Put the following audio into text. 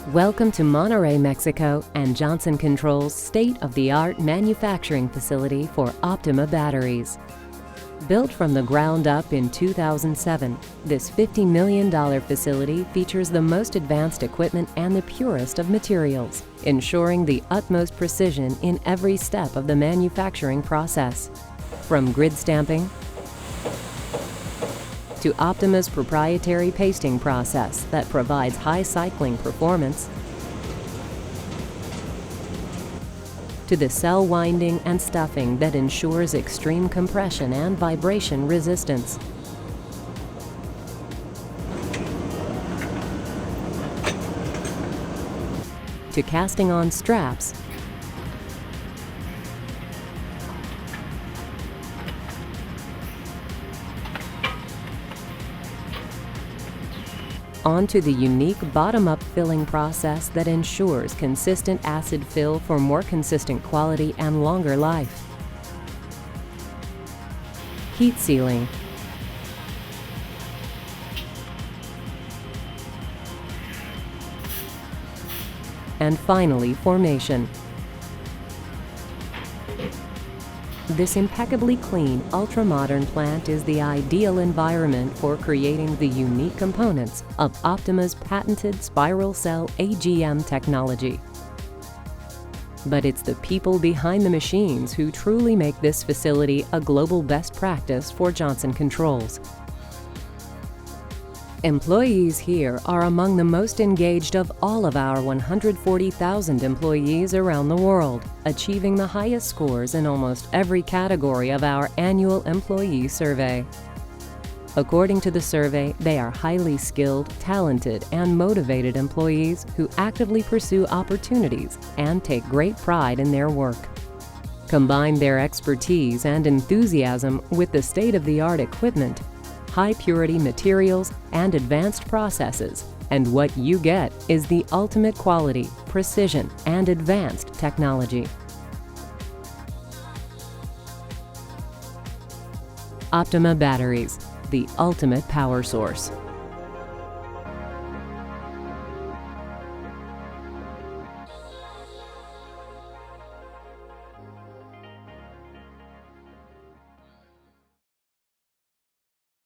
Welcome to Monterrey, Mexico, and Johnson Controls' state-of-the-art manufacturing facility for Optima Batteries. Built from the ground up in 2007, this $50 million facility features the most advanced equipment and the purest of materials, ensuring the utmost precision in every step of the manufacturing process. From grid stamping to Optima's proprietary pasting process that provides high cycling performance, to the cell winding and stuffing that ensures extreme compression and vibration resistance, to casting on straps, onto the unique bottom-up filling process that ensures consistent acid fill for more consistent quality and longer life. Heat sealing, and finally formation. This impeccably clean, ultra-modern plant is the ideal environment for creating the unique components of Optima's patented spiral cell AGM technology. But it's the people behind the machines who truly make this facility a global best practice for Johnson Controls. Employees here are among the most engaged of all of our 140,000 employees around the world, achieving the highest scores in almost every category of our annual employee survey. According to the survey, they are highly skilled, talented, and motivated employees who actively pursue opportunities and take great pride in their work. Combine their expertise and enthusiasm with the state-of-the-art equipment, high-purity materials, and advanced processes, and what you get is the ultimate quality, precision, and advanced technology. Optima Batteries, the ultimate power source.